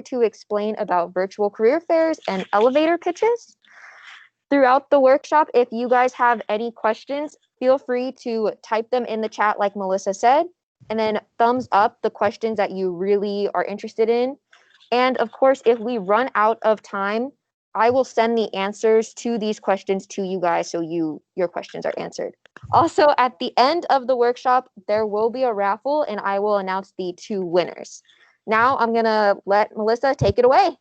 to explain about virtual career fairs and elevator pitches. Throughout the workshop, if you guys have any questions, feel free to type them in the chat like Melissa said, and then thumbs up the questions that you really are interested in. And of course, if we run out of time, I will send the answers to these questions to you guys so your questions are answered. Also, at the end of the workshop, there will be a raffle and I will announce the 2 winners. Now I'm gonna let Melissa take it away.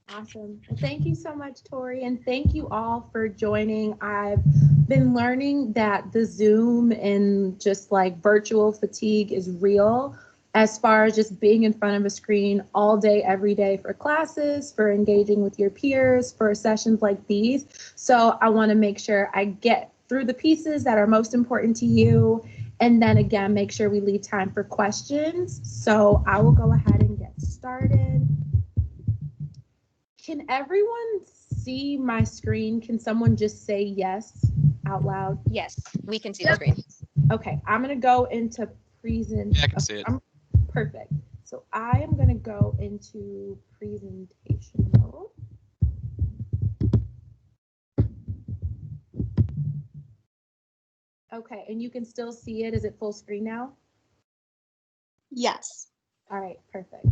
Awesome. Well, thank you so much, Tori, and thank you all for joining. I've been learning that the Zoom and just like virtual fatigue is real as far as just being in front of a screen all day, every day for classes, for engaging with your peers, for sessions like these. So I want to make sure I get through the pieces that are most important to you. And then again, make sure we leave time for questions. So I will go ahead and get started. Can everyone see my screen? Can someone just say yes out loud? Yes, we can see the screen. Okay, I'm going to go into present. Yeah, I can see it. Perfect. So I am going to go into presentation mode. Okay, and you can still see it. Is it full screen now? Yes. All right, perfect.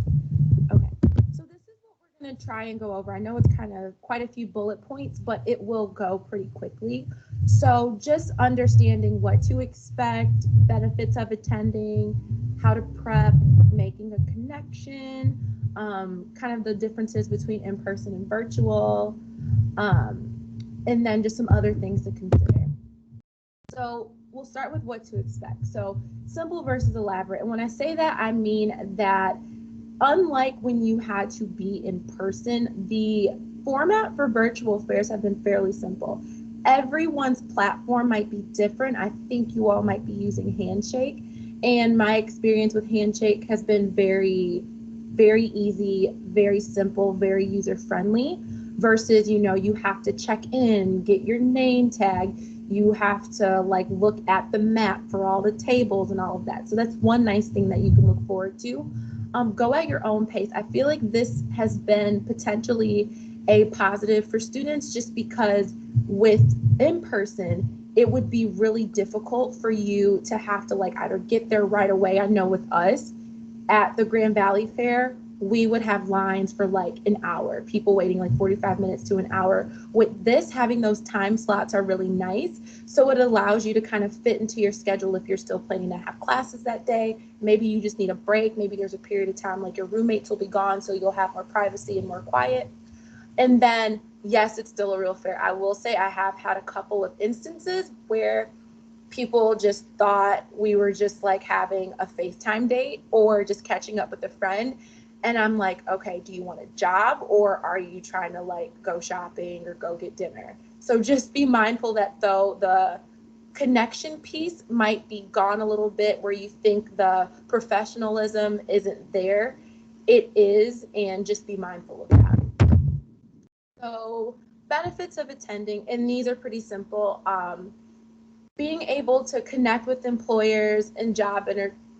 Okay, so this is what we're going to try and go over. I know it's kind of quite a few bullet points, but it will go pretty quickly. So just understanding what to expect, benefits of attending, how to prep, making a connection, kind of the differences between in-person and virtual, and then just some other things to consider. So we'll start with what to expect. So simple versus elaborate. And when I say that, I mean that unlike when you had to be in person, the format for virtual fairs have been fairly simple. Everyone's platform might be different. I think you all might be using Handshake. And my experience with Handshake has been very, very easy, very simple, very user-friendly versus, you know, you have to check in, get your name tag, you have to like look at the map for all the tables and all of that. So that's one nice thing that you can look forward to. Go at your own pace. I feel like this has been potentially a positive for students just because with in-person, it would be really difficult for you to have to like either get there right away. I know with us at the Grand Valley Fair, we would have lines for like an hour, people waiting like 45 minutes to an hour. With this, having those time slots are really nice. So it allows you to kind of fit into your schedule if you're still planning to have classes that day. Maybe you just need a break. Maybe there's a period of time like your roommates will be gone, so you'll have more privacy and more quiet. And then, yes, it's still a real fair. I will say I have had a couple of instances where people just thought we were just like having a FaceTime date or just catching up with a friend. And I'm like, okay, do you want a job or are you trying to like go shopping or go get dinner? So just be mindful that though the connection piece might be gone a little bit where you think the professionalism isn't there, it is, and just be mindful of that. So benefits of attending, and these are pretty simple. Being able to connect with employers and job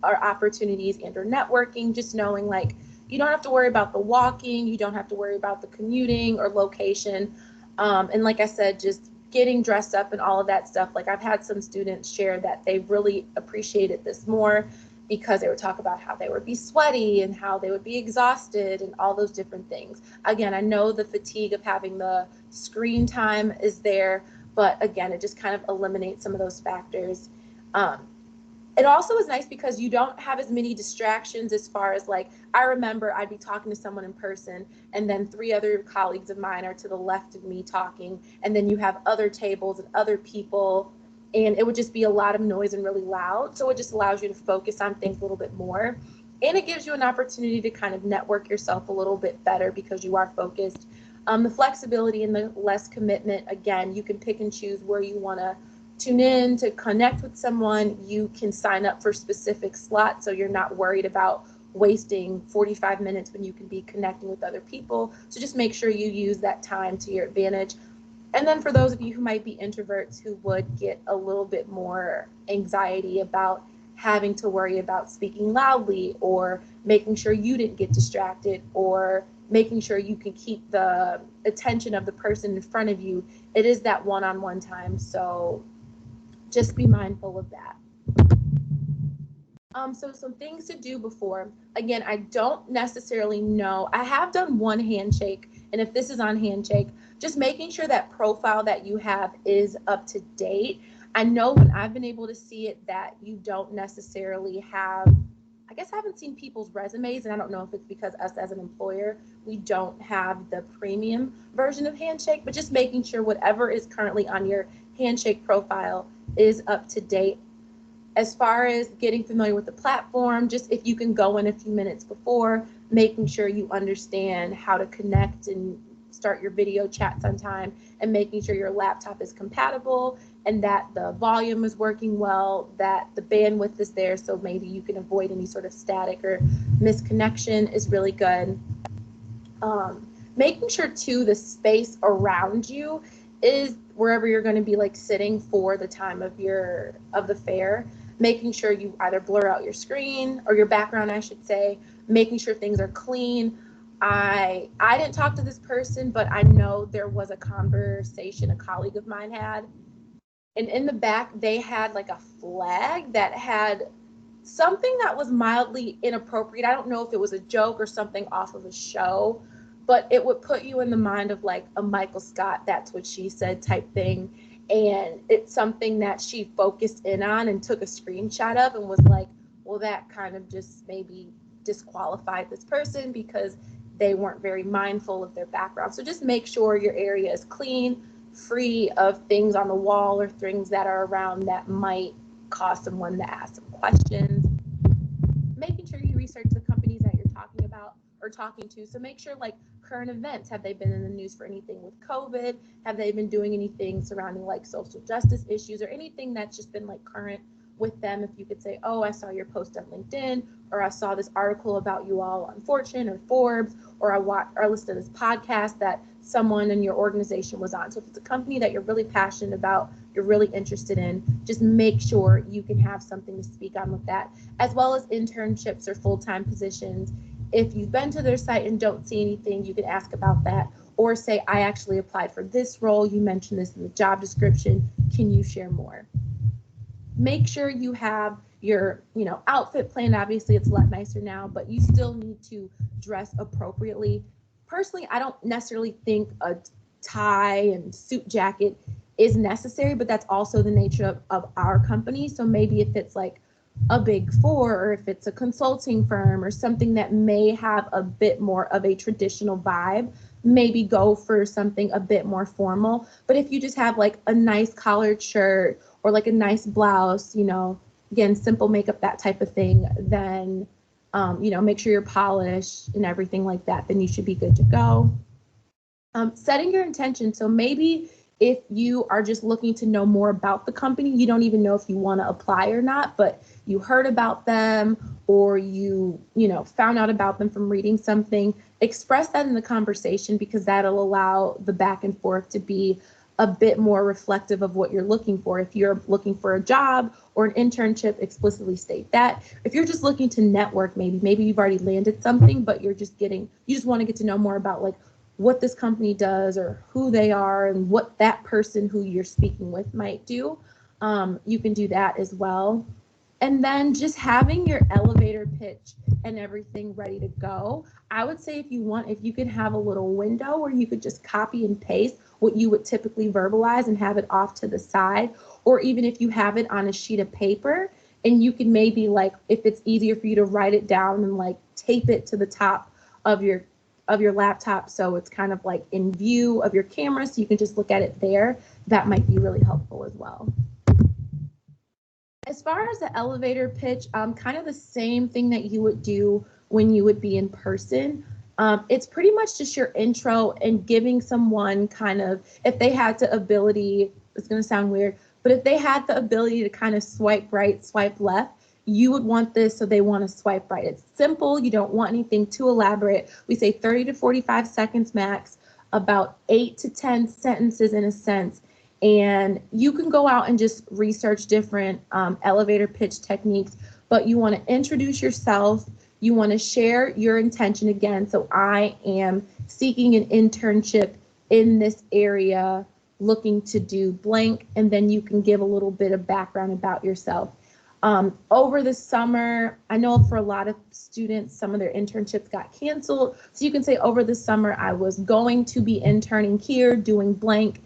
or opportunities and or networking, just knowing like you don't have to worry about the walking, you don't have to worry about the commuting or location. And like I said, just getting dressed up and all of that stuff. Like I've had some students share that they really appreciated this more because they would talk about how they would be sweaty and how they would be exhausted and all those different things. Again, I know the fatigue of having the screen time is there, but again, it just kind of eliminates some of those factors. It also is nice because you don't have as many distractions as far as like, I remember I'd be talking to someone in person and then 3 other colleagues of mine are to the left of me talking. And then you have other tables and other people and it would just be a lot of noise and really loud. So it just allows you to focus on things a little bit more. And it gives you an opportunity to kind of network yourself a little bit better because you are focused. The flexibility and the less commitment, again, you can pick and choose where you want to tune in to connect with someone. You can sign up for specific slots so you're not worried about wasting 45 minutes when you can be connecting with other people. So just make sure you use that time to your advantage. And then for those of you who might be introverts who would get a little bit more anxiety about having to worry about speaking loudly or making sure you didn't get distracted or making sure you can keep the attention of the person in front of you. It is that one-on-one time, so just be mindful of that. So some things to do before. Again, I don't necessarily know. I have done one handshake, and if this is on handshake, just making sure that profile that you have is up to date. I know when I've been able to see it that you don't necessarily have, I guess I haven't seen people's resumes, and I don't know if it's because us as an employer, we don't have the premium version of handshake, but just making sure whatever is currently on your handshake profile is up to date. As far as getting familiar with the platform, just if you can go in a few minutes before, making sure you understand how to connect and start your video chats on time, and making sure your laptop is compatible and that the volume is working well, that the bandwidth is there, so maybe you can avoid any sort of static or misconnection is really good. Making sure too the space around you is wherever you're going to be like sitting for the time of the fair, making sure you either blur out your screen or your background, I should say, making sure things are clean. I didn't talk to this person, but I know there was a conversation a colleague of mine had, and in the back they had like a flag that had something that was mildly inappropriate. I don't know if it was a joke or something off of a show, but it would put you in the mind of like a Michael Scott, that's what she said type thing. And it's something that she focused in on and took a screenshot of and was like, well, that kind of just maybe disqualified this person because they weren't very mindful of their background. So just make sure your area is clean, free of things on the wall or things that are around that might cause someone to ask some questions. Making sure you research the companies that you're talking about or talking to. So make sure like current events, have they been in the news for anything with COVID? Have they been doing anything surrounding like social justice issues or anything that's just been like current with them? If you could say, oh, I saw your post on LinkedIn, or I saw this article about you all on Fortune or Forbes, or I listened to this podcast that someone in your organization was on. So if it's a company that you're really passionate about, you're really interested in, just make sure you can have something to speak on with that, as well as internships or full-time positions. If you've been to their site and don't see anything, you can ask about that, or say, I actually applied for this role. You mentioned this in the job description. Can you share more? Make sure you have your, outfit planned. Obviously, it's a lot nicer now, but you still need to dress appropriately. Personally, I don't necessarily think a tie and suit jacket is necessary, but that's also the nature of our company. So maybe if it's like a Big Four, or if it's a consulting firm or something that may have a bit more of a traditional vibe, maybe go for something a bit more formal. But if you just have like a nice collared shirt or like a nice blouse, again, simple makeup, that type of thing, then, make sure you're polished and everything like that, then you should be good to go. Setting your intention. So maybe if you are just looking to know more about the company, you don't even know if you want to apply or not, but you heard about them or you found out about them from reading something, express that in the conversation, because that'll allow the back and forth to be a bit more reflective of what you're looking for. If you're looking for a job or an internship, explicitly state that. If you're just looking to network, maybe you've already landed something, but you just want to get to know more about like what this company does or who they are and what that person who you're speaking with might do. You can do that as well. And then just having your elevator pitch and everything ready to go. I would say if you could have a little window where you could just copy and paste what you would typically verbalize and have it off to the side, or even if you have it on a sheet of paper and you can maybe like, if it's easier for you to write it down and like tape it to the top of your laptop so it's kind of like in view of your camera so you can just look at it there, that might be really helpful as well. As far as the elevator pitch, kind of the same thing that you would do when you would be in person. It's pretty much just your intro and giving someone kind of, if they had the ability, it's going to sound weird, but if they had the ability to kind of swipe right, swipe left, you would want this so they want to swipe right. It's simple. You don't want anything too elaborate. We say 30 to 45 seconds max, about 8 to 10 sentences in a sense. And you can go out and just research different elevator pitch techniques, but you want to introduce yourself. You want to share your intention again. So I am seeking an internship in this area, looking to do blank, and then you can give a little bit of background about yourself. Over the summer, I know for a lot of students, some of their internships got canceled. So you can say over the summer, I was going to be interning here doing blank.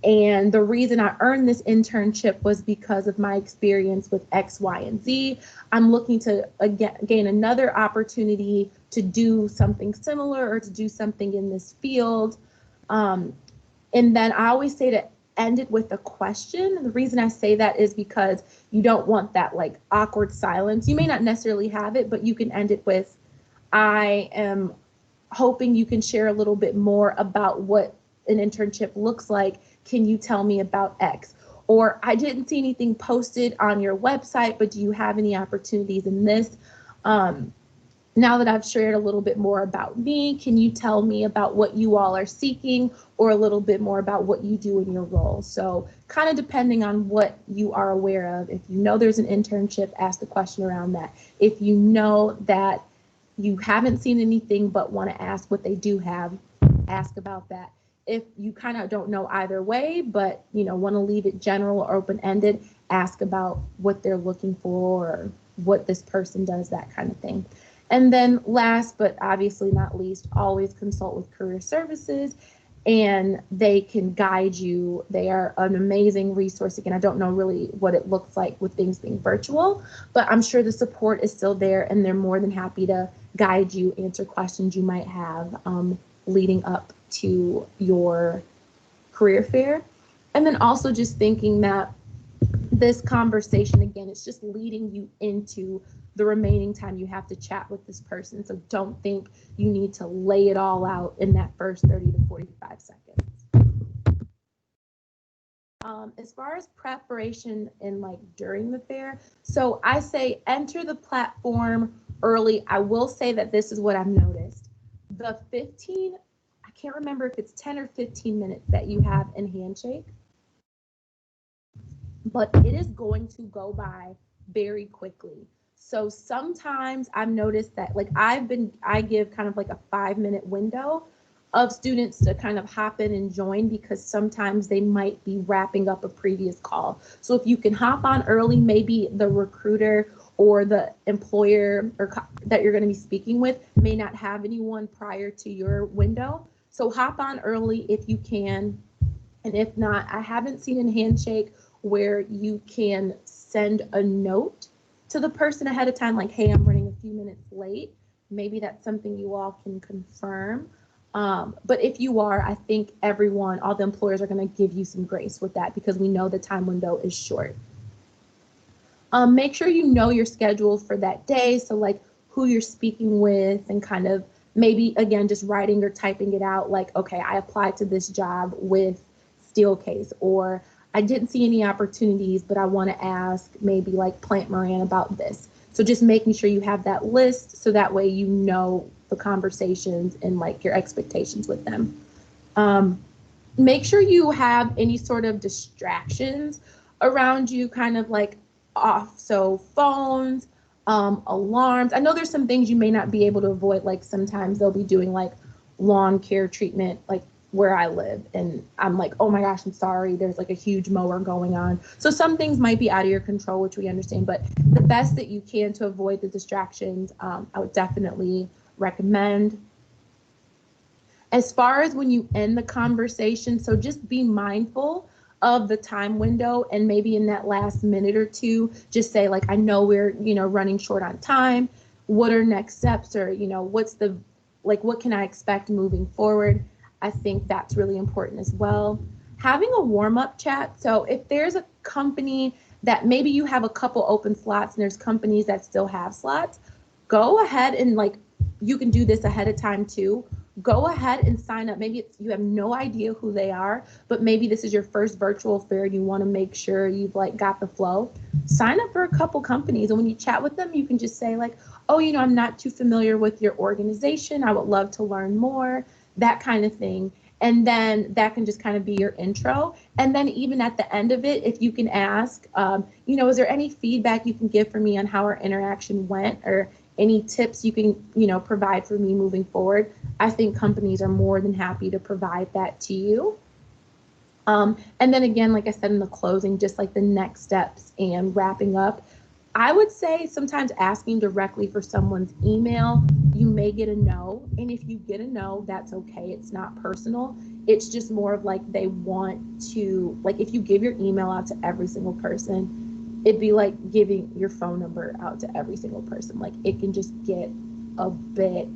And the reason I earned this internship was because of my experience with X, Y, and Z. I'm looking to gain another opportunity to do something similar or to do something in this field. And then I always say to end it with a question. And the reason I say that is because you don't want that like awkward silence. You may not necessarily have it, but you can end it with, I am hoping you can share a little bit more about what an internship looks like. Can you tell me about X? Or I didn't see anything posted on your website, but do you have any opportunities in this? Now that I've shared a little bit more about me, can you tell me about what you all are seeking or a little bit more about what you do in your role? So kind of depending on what you are aware of. If you know there's an internship, ask the question around that. If you know that you haven't seen anything but want to ask what they do have, ask about that. If you kind of don't know either way, but want to leave it general or open-ended, ask about what they're looking for or what this person does, that kind of thing. And then last, but obviously not least, always consult with career services, and they can guide you. They are an amazing resource. Again, I don't know really what it looks like with things being virtual, but I'm sure the support is still there, and they're more than happy to guide you, answer questions you might have leading up to your career fair. And then also just thinking that this conversation, again, it's just leading you into the remaining time you have to chat with this person. So don't think you need to lay it all out in that first 30 to 45 seconds. As far as preparation and like during the fair, so I say enter the platform early. I will say that this is what I've noticed. The 15, I can't remember if it's 10 or 15 minutes that you have in handshake, but it is going to go by very quickly. So sometimes I've noticed that like I give kind of like a 5-minute window of students to kind of hop in and join, because sometimes they might be wrapping up a previous call. So if you can hop on early, maybe the recruiter or the employer that you're going to be speaking with may not have anyone prior to your window. So hop on early if you can. And if not, I haven't seen in Handshake where you can send a note to the person ahead of time, like, hey, I'm running a few minutes late. Maybe that's something you all can confirm. But if you are, I think all the employers are going to give you some grace with that, because we know the time window is short. Make sure you know your schedule for that day. So like who you're speaking with, and kind of maybe, again, just writing or typing it out like, okay, I applied to this job with Steelcase, or I didn't see any opportunities, but I want to ask maybe like Plant Moran about this. So just making sure you have that list, so that way you know the conversations and like your expectations with them. Make sure you have any sort of distractions around you, kind of like off. So phones, alarms. I know there's some things you may not be able to avoid. Like sometimes they'll be doing like lawn care treatment, like where I live, and I'm like, oh my gosh, I'm sorry, there's like a huge mower going on. So some things might be out of your control, which we understand, but the best that you can to avoid the distractions, I would definitely recommend. As far as when you end the conversation, so just be mindful of the time window, and maybe in that last minute or two, just say like, I know we're, running short on time. What are next steps, or, what can I expect moving forward? I think that's really important as well. Having a warm-up chat. So if there's a company that maybe you have a couple open slots and there's companies that still have slots, go ahead and you can do this ahead of time too. Go ahead and sign up. Maybe you have no idea who they are, but maybe this is your first virtual fair and you want to make sure you've got the flow. Sign up for a couple companies, and when you chat with them, you can just say oh, I'm not too familiar with your organization. I would love to learn more, that kind of thing. And then that can just kind of be your intro. And then even at the end of it, if you can ask, is there any feedback you can give for me on how our interaction went, or any tips you can, provide for me moving forward? I think companies are more than happy to provide that to you. And then again, like I said in the closing, just like the next steps and wrapping up, I would say sometimes asking directly for someone's email, you may get a no. And if you get a no, that's okay. It's not personal. It's just more of like they want to, like if you give your email out to every single person, it'd be like giving your phone number out to every single person. Like it can just get a bit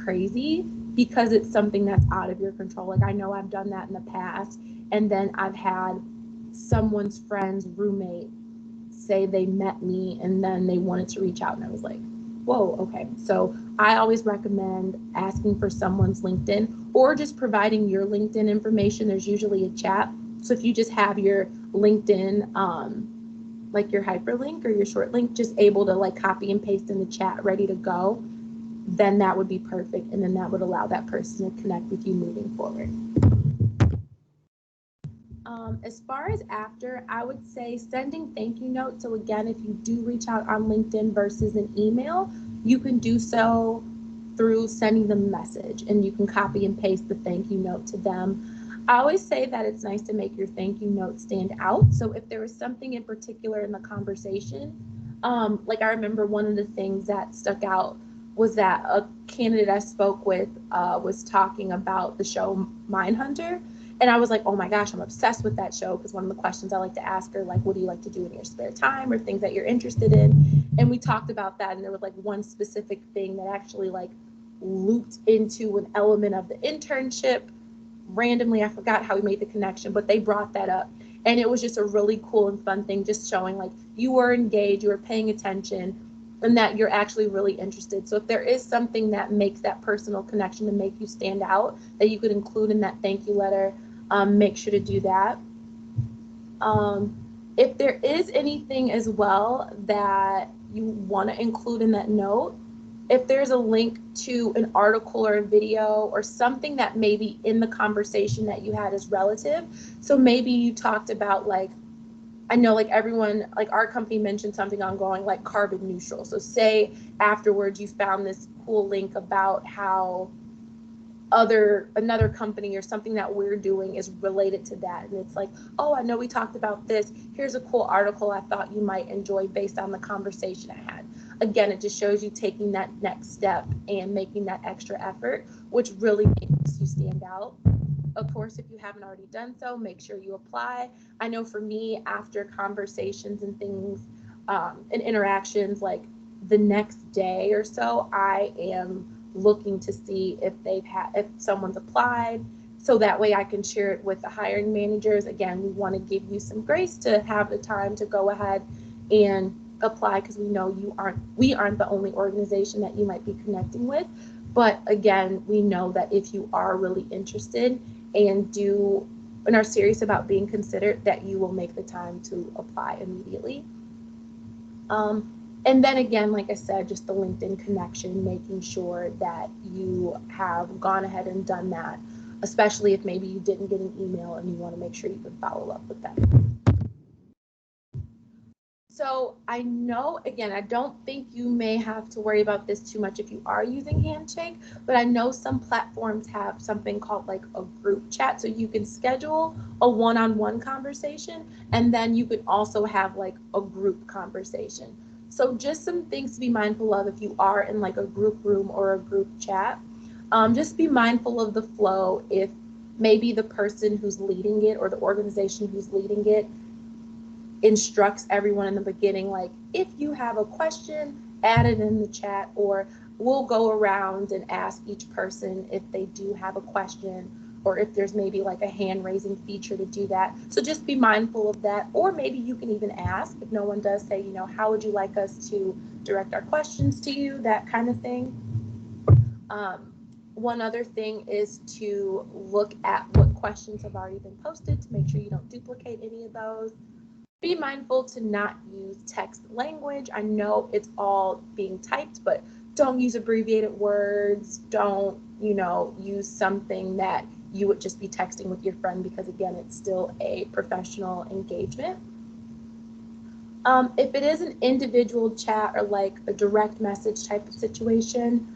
crazy because it's something that's out of your control. Like I know I've done that in the past, and then I've had someone's friend's roommate say they met me and then they wanted to reach out, and I was like, whoa, okay. So I always recommend asking for someone's LinkedIn, or just providing your LinkedIn information. There's usually a chat. So if you just have your LinkedIn, like your hyperlink or your short link, just able to like copy and paste in the chat, ready to go, then that would be perfect. And then that would allow that person to connect with you moving forward. As far as after, I would say sending thank you notes. So again, if you do reach out on LinkedIn versus an email, you can do so through sending them a message, and you can copy and paste the thank you note to them. I always say that it's nice to make your thank you note stand out. So if there was something in particular in the conversation, like I remember one of the things that stuck out was that a candidate I spoke with was talking about the show Mindhunter. And I was like, oh my gosh, I'm obsessed with that show, because one of the questions I like to ask her, like, what do you like to do in your spare time, or things that you're interested in? And we talked about that, and there was like one specific thing that actually like looped into an element of the internship. Randomly, I forgot how we made the connection, but they brought that up. And it was just a really cool and fun thing, just showing like you were engaged, you were paying attention, and that you're actually really interested. So if there is something that makes that personal connection to make you stand out, that you could include in that thank you letter, make sure to do that. If there is anything as well that you want to include in that note, if there's a link to an article or a video or something that maybe in the conversation that you had is relative. So maybe you talked about, like, I know like everyone, like our company mentioned something ongoing like carbon neutral. So say afterwards you found this cool link about how another company or something that we're doing is related to that, and it's like, oh, I know we talked about this, here's a cool article I thought you might enjoy based on the conversation I had. Again, it just shows you taking that next step and making that extra effort, which really makes you stand out. Of course, if you haven't already done so, make sure you apply. I know for me, after conversations and things, and interactions, like the next day or so, I am looking to see if if someone's applied, so that way I can share it with the hiring managers. Again, we want to give you some grace to have the time to go ahead and apply, because we know we aren't the only organization that you might be connecting with. But again, we know that if you are really interested and are serious about being considered, that you will make the time to apply immediately. And then again, like I said, just the LinkedIn connection, making sure that you have gone ahead and done that, especially if maybe you didn't get an email and you want to make sure you can follow up with them. So I know, again, I don't think you may have to worry about this too much if you are using Handshake, but I know some platforms have something called like a group chat. So you can schedule a one-on-one conversation, and then you can also have like a group conversation. So just some things to be mindful of if you are in like a group room or a group chat. Just be mindful of the flow. If maybe the person who's leading it or the organization who's leading it instructs everyone in the beginning, like, if you have a question, add it in the chat, or we'll go around and ask each person if they do have a question, or if there's maybe like a hand raising feature to do that. So just be mindful of that. Or maybe you can even ask, if no one does, say, how would you like us to direct our questions to you, that kind of thing. One other thing is to look at what questions have already been posted to make sure you don't duplicate any of those. Be mindful to not use text language. I know it's all being typed, but don't use abbreviated words. Don't, use something that you would just be texting with your friend, because again, it's still a professional engagement. If it is an individual chat or like a direct message type of situation,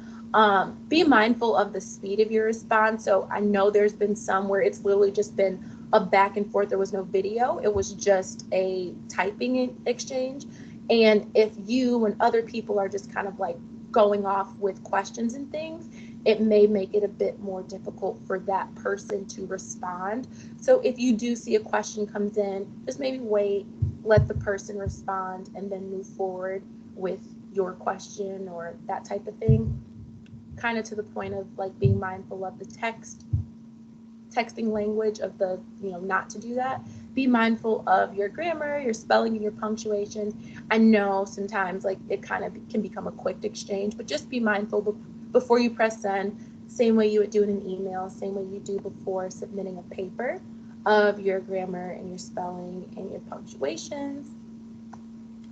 be mindful of the speed of your response. So I know there's been some where it's literally just been a back and forth. There was no video. It was just a typing exchange. And if you and other people are just kind of like going off with questions and things, it may make it a bit more difficult for that person to respond. So if you do see a question comes in, just maybe wait, let the person respond, and then move forward with your question or that type of thing. Kind of to the point of like being mindful of the texting language of the, not to do that. Be mindful of your grammar, your spelling, and your punctuation. I know sometimes like it kind of can become a quick exchange, but just be mindful before you press send, same way you would do in an email, same way you do before submitting a paper, of your grammar and your spelling and your punctuations.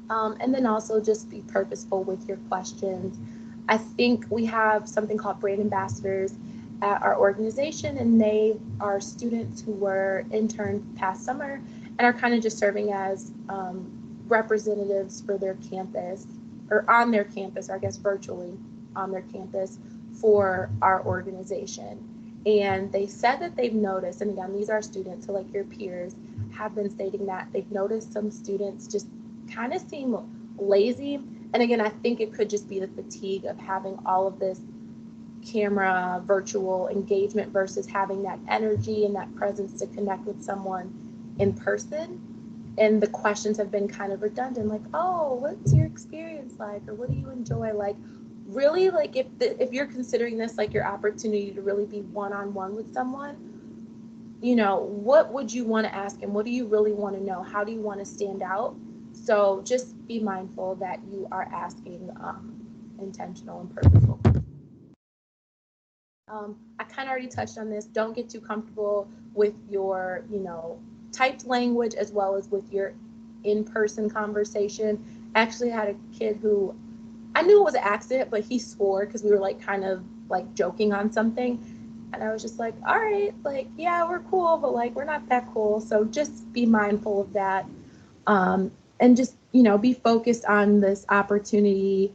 And then also just be purposeful with your questions. I think we have something called brand ambassadors at our organization, and they are students who were interns past summer and are kind of just serving as representatives for their campus, or on their campus, or I guess virtually on their campus, for our organization. And they said that they've noticed, and again, these are students, so like your peers have been stating that they've noticed some students just kind of seem lazy. And again, I think it could just be the fatigue of having all of this camera virtual engagement versus having that energy and that presence to connect with someone in person. And the questions have been kind of redundant, like, oh, what's your experience like, or what do you enjoy? Like, really, like if you're considering this like your opportunity to really be one-on-one with someone, what would you want to ask him? What do you really want to know? How do you want to stand out? So just be mindful that you are asking intentional and purposeful. I kind of already touched on this. Don't get too comfortable with your, typed language as well as with your in-person conversation. Actually, I had a kid who I knew it was an accident, but he swore because we were like kind of like joking on something. And I was just like, all right, like, yeah, we're cool, but like, we're not that cool. So just be mindful of that. And just, be focused on this opportunity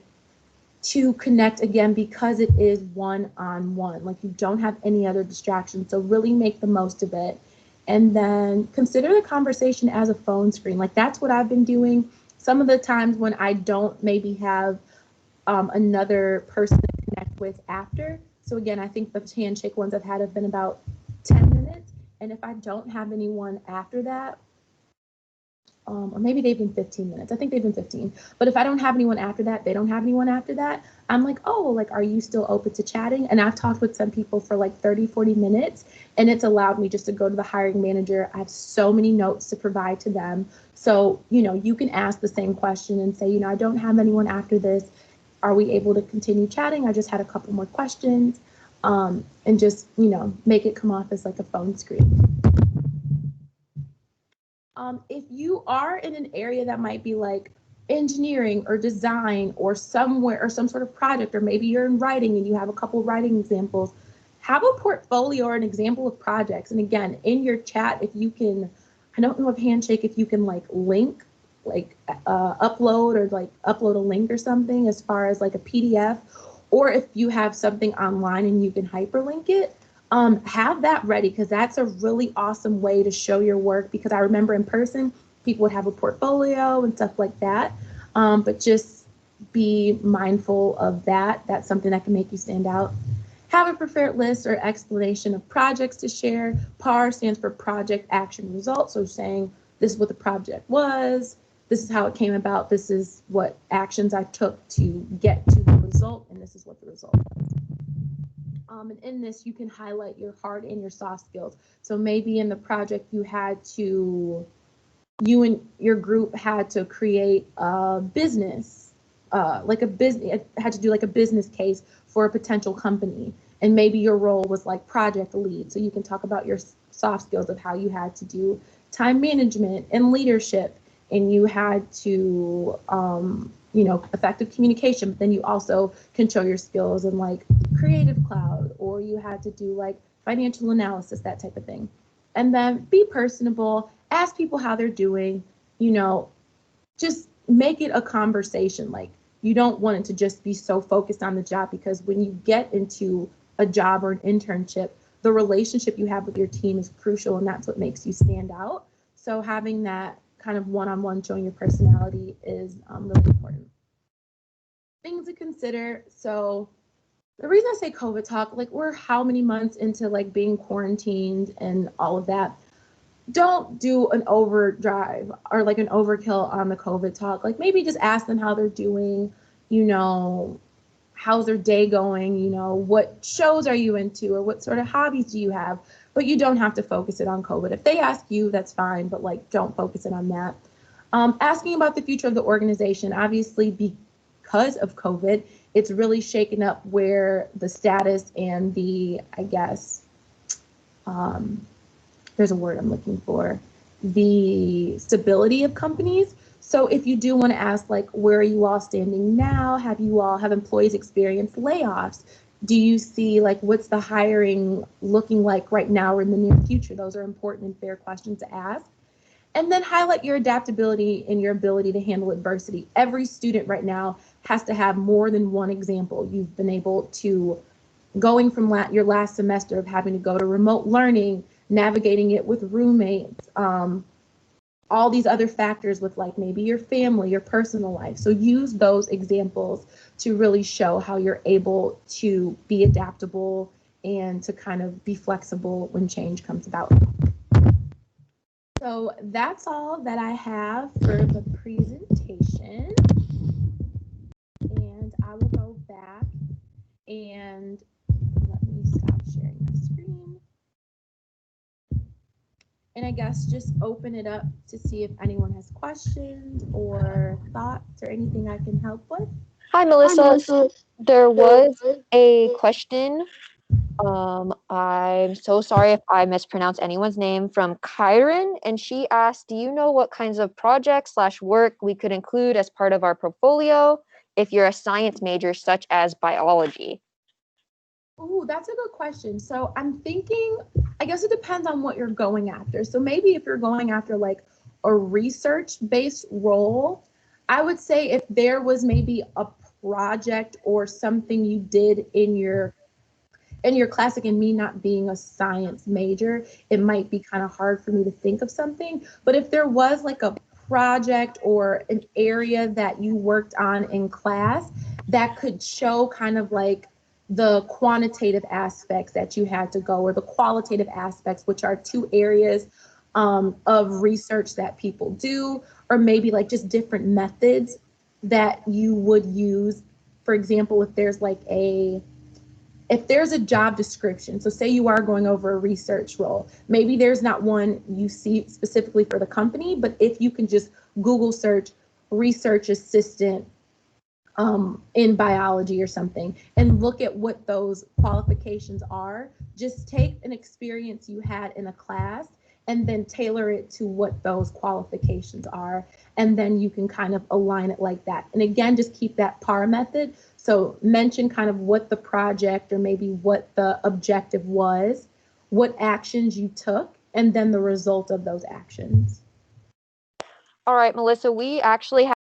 to connect again, because it is one-on-one. Like, you don't have any other distractions. So really make the most of it. And then consider the conversation as a phone screen. Like, that's what I've been doing. Some of the times when I don't maybe have another person to connect with after. So again, I think the handshake ones I've had have been about 10 minutes. And if I don't have anyone after that, or maybe they've been 15 minutes. I think they've been 15. But if I don't have anyone after that, they don't have anyone after that, I'm like, oh, like, are you still open to chatting? And I've talked with some people for like 30, 40 minutes, and it's allowed me just to go to the hiring manager. I have so many notes to provide to them. So, you can ask the same question and say, I don't have anyone after this. Are we able to continue chatting? I just had a couple more questions, and just, make it come off as like a phone screen. If you are in an area that might be like engineering or design or somewhere or some sort of project, or maybe you're in writing and you have a couple writing examples, have a portfolio or an example of projects. And again, in your chat, if you can, I don't know if Handshake, if you can like link, like upload or like upload a link or something as far as like a PDF, or if you have something online and you can hyperlink it, have that ready, because that's a really awesome way to show your work. Because I remember in person, people would have a portfolio and stuff like that. But just be mindful of that. That's something that can make you stand out. Have a prepared list or explanation of projects to share. PAR stands for Project Action Result. So saying this is what the project was, this is how it came about, this is what actions I took to get to the result, and this is what the result was. And in this, you can highlight your hard and your soft skills. So maybe in the project, you and your group had to create a business, had to do like a business case for a potential company. And maybe your role was like project lead. So you can talk about your soft skills of how you had to do time management and leadership, and you had to, effective communication, but then you also can show your skills in like Creative Cloud, or you had to do like financial analysis, that type of thing. And then be personable, ask people how they're doing, just make it a conversation. Like, you don't want it to just be so focused on the job, because when you get into a job or an internship, the relationship you have with your team is crucial, and that's what makes you stand out. So having that kind of one-on-one, showing your personality, is really important. Things to consider. So the reason I say COVID talk, like, we're how many months into like being quarantined and all of that. Don't do an overdrive or like an overkill on the COVID talk. Like, maybe just ask them how they're doing, how's their day going, what shows are you into, or what sort of hobbies do you have? But you don't have to focus it on COVID. If they ask you, that's fine, but like, don't focus it on that. Asking about the future of the organization, obviously because of COVID, it's really shaken up where the status and the, I guess, there's a word I'm looking for, the stability of companies. So if you do want to ask, like, where are you all standing now? Have employees experienced layoffs? Do you see, like, what's the hiring looking like right now or in the near future? Those are important and fair questions to ask. And then highlight your adaptability and your ability to handle adversity. Every student right now has to have more than one example. You've been able to, going from your last semester of having to go to remote learning, navigating it with roommates, all these other factors with like maybe your family, your personal life. So use those examples to really show how you're able to be adaptable and to kind of be flexible when change comes about. So that's all that I have for the presentation. And I will go back and let me stop sharing my screen. And I guess just open it up to see if anyone has questions or thoughts or anything I can help with. Hi, Melissa. There was a question. I'm so sorry if I mispronounce anyone's name, from Kyron, and she asked, do you know what kinds of projects/work we could include as part of our portfolio if you're a science major, such as biology? Oh, that's a good question. So I'm thinking, I guess it depends on what you're going after. So maybe if you're going after like a research-based role, I would say if there was maybe a project or something you did in your classic, and me not being a science major, it might be kind of hard for me to think of something. But if there was like a project or an area that you worked on in class that could show kind of like the quantitative aspects that you had to go, or the qualitative aspects, which are two areas of research that people do, or maybe like just different methods that you would use. For example, if there's a job description, so say you are going over a research role, maybe there's not one you see specifically for the company, but if you can just Google search research assistant in biology or something, and look at what those qualifications are, just take an experience you had in a class and then tailor it to what those qualifications are. And then you can kind of align it like that. And again, just keep that PAR method. So mention kind of what the project or maybe what the objective was, what actions you took, and then the result of those actions. All right, Melissa, we actually have